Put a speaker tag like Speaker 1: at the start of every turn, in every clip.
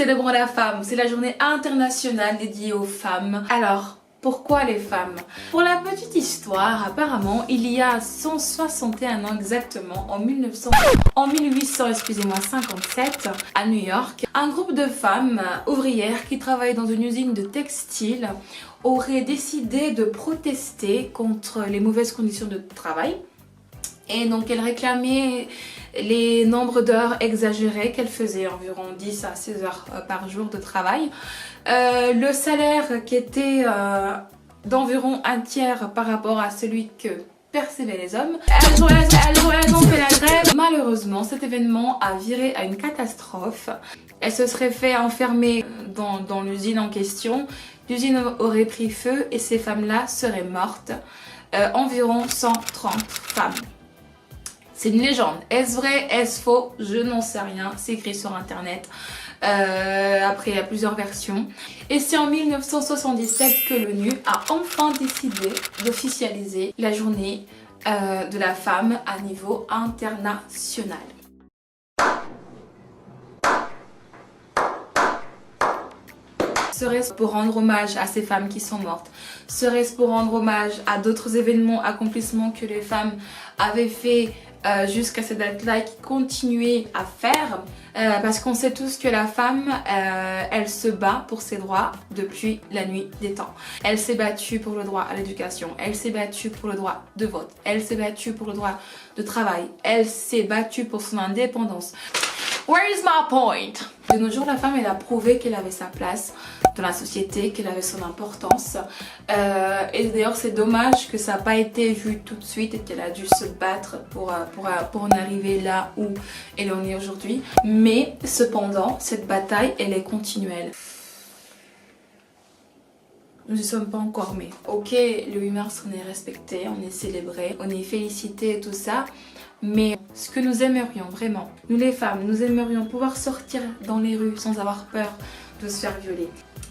Speaker 1: célébrons la femme. C'est la journée internationale dédiée aux femmes. Alors, pourquoi les femmes? Pour la petite histoire, apparemment, il y a 161 ans exactement, en 1857, à New York, un groupe de femmes ouvrières qui travaillaient dans une usine de textile aurait décidé de protester contre les mauvaises conditions de travail. Et donc elles réclamaient les nombres d'heures exagérés qu'elles faisaient, environ 10 à 16 heures par jour de travail. Le salaire qui était d'environ un tiers par rapport à celui que percevaient les hommes. Elles ont fait la grève. Malheureusement, cet événement a viré à une catastrophe. Elles se seraient fait enfermer dans l'usine en question. L'usine aurait pris feu et ces femmes-là seraient mortes. Environ 130 femmes. C'est une légende. Est-ce vrai? Est-ce faux? Je n'en sais rien. C'est écrit sur internet. Après, il y a plusieurs versions. Et c'est en 1977 que l'ONU a enfin décidé d'officialiser la journée de la femme à niveau international. Serait-ce pour rendre hommage à ces femmes qui sont mortes? Serait-ce pour rendre hommage à d'autres événements, accomplissements que les femmes avaient fait jusqu'à cette date-là et qui continuaient à faire? Parce qu'on sait tous que la femme, elle se bat pour ses droits depuis la nuit des temps. Elle s'est battue pour le droit à l'éducation, elle s'est battue pour le droit de vote, elle s'est battue pour le droit de travail, elle s'est battue pour son indépendance. Where is my point? De nos jours, la femme, elle a prouvé qu'elle avait sa place dans la société, qu'elle avait son importance. Et d'ailleurs, c'est dommage que ça n'a pas été vu tout de suite et qu'elle a dû se battre pour en arriver là où elle en est aujourd'hui. Mais cependant, cette bataille, elle est continuelle. Nous n'y sommes pas encore, mais ok, le 8 mars, on est respecté, on est célébré, on est félicité et tout ça. Mais ce que nous aimerions vraiment, nous les femmes, nous aimerions pouvoir sortir dans les rues sans avoir peur de se faire violer.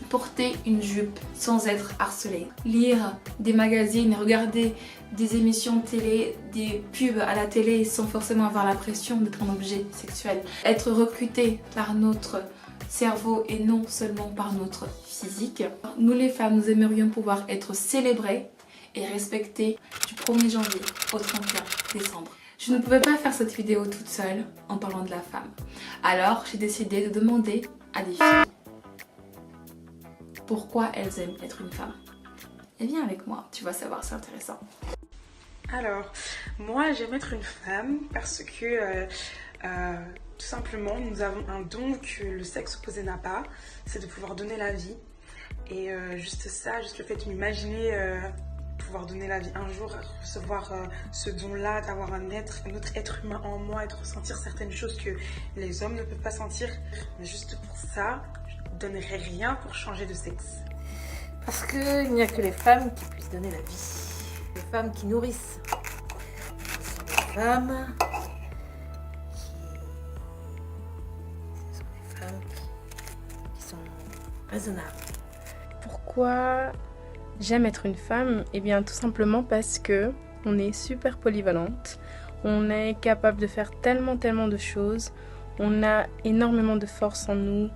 Speaker 1: Porter une jupe sans être harcelée. Lire des magazines, regarder des émissions de télé, des pubs à la télé sans forcément avoir l'impression d'être un objet sexuel. Être recruté par notre cerveau et non seulement par notre physique. Nous les femmes, nous aimerions pouvoir être célébrées et respectées du 1er janvier au 31 décembre. Je ne pouvais pas faire cette vidéo toute seule en parlant de la femme. Alors j'ai décidé de demander à des filles pourquoi elles aiment être une femme. Et viens avec moi, tu vas savoir, c'est intéressant.
Speaker 2: Alors, moi j'aime être une femme parce que tout simplement nous avons un don que le sexe opposé n'a pas, c'est de pouvoir donner la vie. Et juste ça, juste le fait de m'imaginer pouvoir donner la vie un jour, recevoir ce don-là, d'avoir un autre être humain en moi et de ressentir certaines choses que les hommes ne peuvent pas sentir. Mais juste pour ça, je ne donnerais rien pour changer de sexe.
Speaker 3: Parce qu'il n'y a que les femmes qui puissent donner la vie. Les femmes qui nourrissent. Ce sont les femmes qui sont raisonnables.
Speaker 4: Pourquoi j'aime être une femme? Eh bien tout simplement parce que on est super polyvalente, on est capable de faire tellement de choses, on a énormément de force en nous,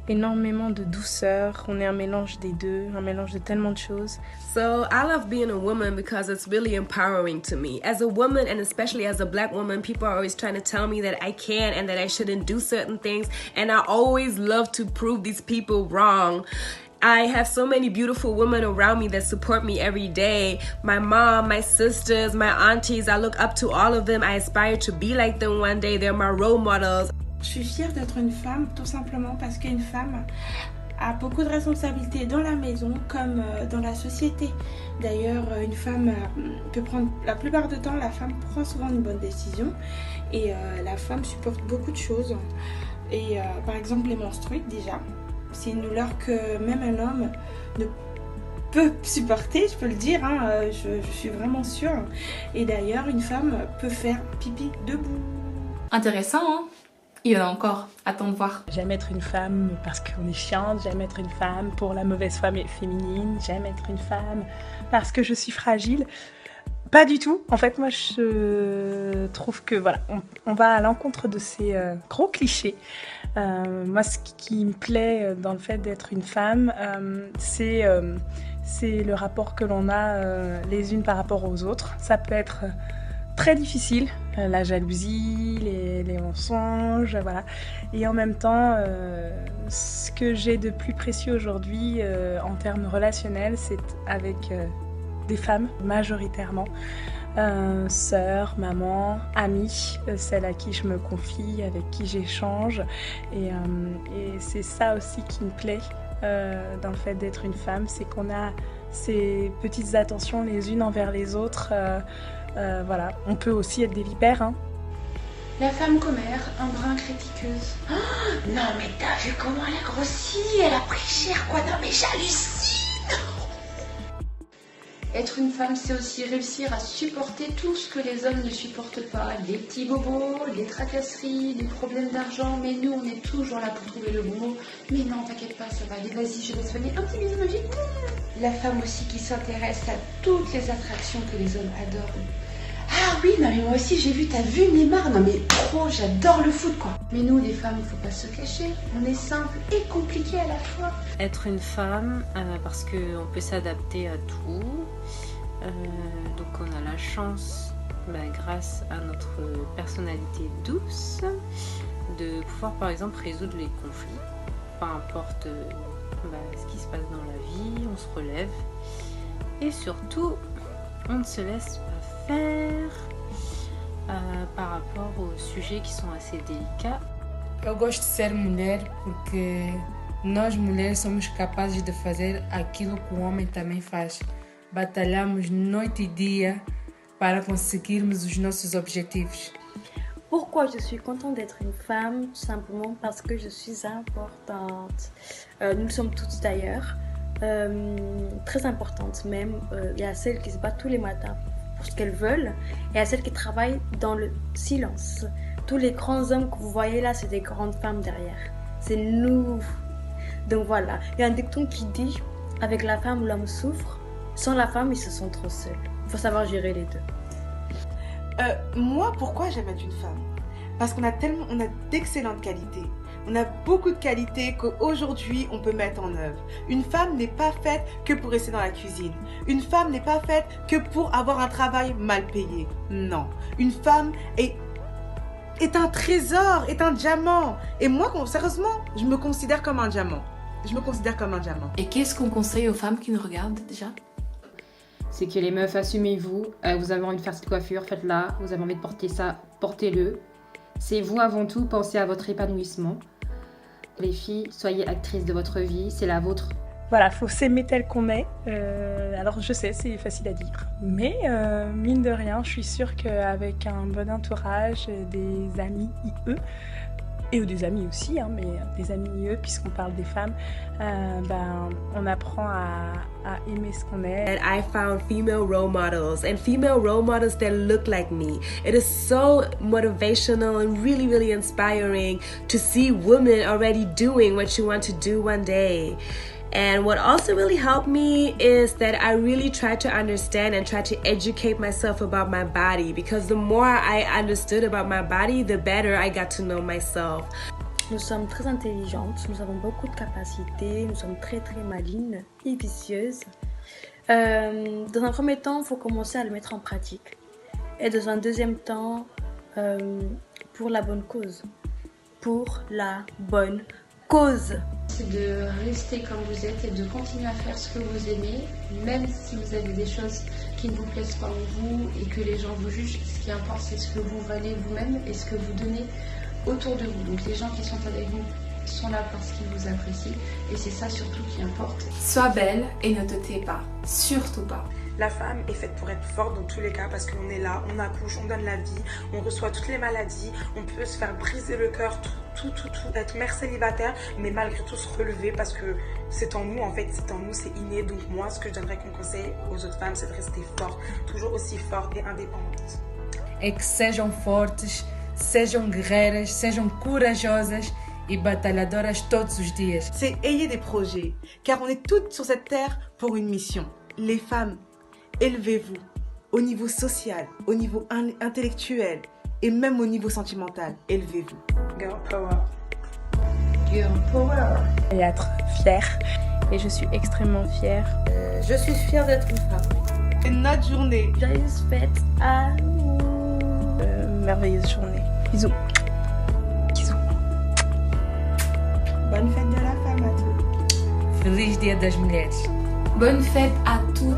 Speaker 4: énormément de douceur, on est un mélange des deux, un mélange de tellement de choses.
Speaker 5: So I love being a woman because it's really empowering to me. As a woman and especially as a black woman, people are always trying to tell me that I can't and that I shouldn't do certain things, and I always love to prove these people wrong. I have so many beautiful women around me that support me every day. My mom, my sisters, my aunties, I look up to all of them. I aspire to be like them one day. They're my role models.
Speaker 6: Je suis fière d'être une femme tout simplement parce qu'une femme a beaucoup de responsabilités dans la maison comme dans la société. D'ailleurs, une femme peut prendre, la plupart du temps, la femme prend souvent une bonne décision et la femme supporte beaucoup de choses. Et par exemple, les menstrues déjà. C'est une douleur que même un homme ne peut supporter, je peux le dire, hein, je suis vraiment sûre. Et d'ailleurs, une femme peut faire pipi debout.
Speaker 1: Intéressant, hein? Il y en a encore, attends de voir.
Speaker 4: J'aime être une femme parce qu'on est chiante, j'aime être une femme pour la mauvaise femme féminine, j'aime être une femme parce que je suis fragile. Pas du tout. En fait, moi, je trouve que voilà, on va à l'encontre de ces gros clichés.
Speaker 7: Moi, ce qui me plaît dans le fait d'être une femme, c'est le rapport que l'on a les unes par rapport aux autres. Ça peut être très difficile, la jalousie, les mensonges, voilà. Et en même temps, ce que j'ai de plus précieux aujourd'hui en termes relationnels, c'est avec des femmes, majoritairement. Sœurs, maman, amie, celle à qui je me confie, avec qui j'échange. Et c'est ça aussi qui me plaît dans le fait d'être une femme, c'est qu'on a ces petites attentions les unes envers les autres. Voilà, on peut aussi être des vipères, hein.
Speaker 6: La femme commère, un brin critiqueuse.
Speaker 8: Oh, non mais t'as vu comment elle a grossi? Elle a pris cher quoi? Non mais j'hallucine.
Speaker 1: Être une femme, c'est aussi réussir à supporter tout ce que les hommes ne supportent pas. Les petits bobos, les tracasseries, les problèmes d'argent. Mais nous, on est toujours là pour trouver le bon mot. Mais non, t'inquiète pas, ça va aller. Vas-y, je vais te soigner. Un petit bisou magique. La femme aussi qui s'intéresse à toutes les attractions que les hommes adorent.
Speaker 8: Ah oui, non mais moi aussi j'ai vu, t'as vu Neymar? Non mais trop, j'adore le foot quoi.
Speaker 1: Mais nous, les femmes, il faut pas se cacher. On est simple et compliqué à la fois.
Speaker 9: Être une femme, parce qu'on peut s'adapter à tout. Donc on a la chance, grâce à notre personnalité douce, de pouvoir par exemple résoudre les conflits. Peu importe ce qui se passe dans la vie, on se relève. Et surtout, on ne se laisse pas faire par rapport aux sujets qui sont assez délicats.
Speaker 10: Eu gosto de ser mulher porque nós mulheres somos capazes de fazer aquilo que o homem também faz. Batalhamos noite e dia para conseguirmos os nossos objetivos.
Speaker 11: Pourquoi je suis contente d'être une femme? Tout simplement parce que je suis importante. Nous le sommes toutes d'ailleurs. Très importantes même. Il y a celles qui se battent tous les matins pour ce qu'elles veulent et il y a celles qui travaillent dans le silence. Tous les grands hommes que vous voyez là, c'est des grandes femmes derrière. C'est nous. Donc voilà, il y a un dicton qui dit « Avec la femme, l'homme souffre. Sans la femme, ils se sentent trop seuls. » Il faut savoir gérer les deux.
Speaker 2: Moi, pourquoi j'aime être une femme? Parce qu'on a d'excellentes qualités. On a beaucoup de qualités qu'aujourd'hui on peut mettre en œuvre. Une femme n'est pas faite que pour rester dans la cuisine. Une femme n'est pas faite que pour avoir un travail mal payé. Non. Une femme est un trésor, est un diamant. Et moi, sérieusement, je me considère comme un diamant. Je me considère comme un diamant.
Speaker 1: Et qu'est-ce qu'on conseille aux femmes qui nous regardent déjà?
Speaker 12: C'est que les meufs, assumez-vous. Vous avez envie de faire cette coiffure, faites-la. Vous avez envie de porter ça, portez-le. C'est vous avant tout, pensez à votre épanouissement. Les filles, soyez actrices de votre vie, c'est la vôtre.
Speaker 7: Voilà, faut s'aimer tel qu'on est. Alors je sais, c'est facile à dire. Mais mine de rien, je suis sûre qu'avec un bon entourage, des amis IE, et des amis aussi, hein, mais des amis IE, puisqu'on parle des femmes, on apprend à aimer ce qu'on est.
Speaker 5: And I found female role models and female role models that look like me. It is so motivational and really, really inspiring to see women already doing what you want to do one day. And what also really helped me is that I really tried to understand and try to educate myself about my body, because the more I understood about my body, the better I got to know myself.
Speaker 11: Nous sommes très intelligentes, nous avons beaucoup de capacités, nous sommes très très malines et vicieuses. Dans un premier temps, il faut commencer à le mettre en pratique. Et dans un deuxième temps, pour la bonne cause. Pour la bonne cause.
Speaker 1: C'est de rester comme vous êtes et de continuer à faire ce que vous aimez, même si vous avez des choses qui ne vous plaisent pas en vous et que les gens vous jugent. Ce qui importe, c'est ce que vous valez vous-même et ce que vous donnez autour de vous. Donc les gens qui sont avec vous sont là parce qu'ils vous apprécient et c'est ça surtout qui importe. Sois belle et ne te tais pas, surtout pas.
Speaker 2: La femme est faite pour être forte dans tous les cas parce qu'on est là, on accouche, on donne la vie, on reçoit toutes les maladies, on peut se faire briser le cœur, tout, être mère célibataire, mais malgré tout se relever parce que c'est en nous en fait, c'est en nous, c'est inné. Donc moi, ce que je donnerais comme conseil aux autres femmes, c'est de rester forte, toujours aussi forte et indépendante.
Speaker 10: É que sejam fortes, sejam guerreiras, sejam corajosas e batalhadoras todos os dias.
Speaker 2: C'est ayez des projets, car on est toutes sur cette terre pour une mission. Les femmes, élevez-vous au niveau social, au niveau intellectuel et même au niveau sentimental. Élevez-vous. Girl power. Girl power.
Speaker 7: Et être fière.
Speaker 4: Et je suis extrêmement fière.
Speaker 3: Je suis fière d'être une femme.
Speaker 6: C'est notre journée.
Speaker 11: Joyeuse fête à nous.
Speaker 4: Merveilleuse journée. Bisous. Bisous.
Speaker 6: Bonne fête de la femme à tous.
Speaker 10: Feliz Dia das Mulheres.
Speaker 1: Bonne fête à toutes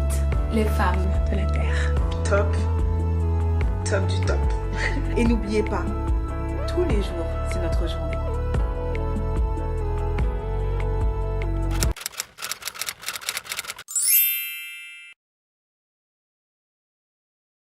Speaker 1: les femmes
Speaker 7: de la Terre.
Speaker 2: Top. Top du top.
Speaker 13: Et n'oubliez pas, tous les jours, c'est notre journée.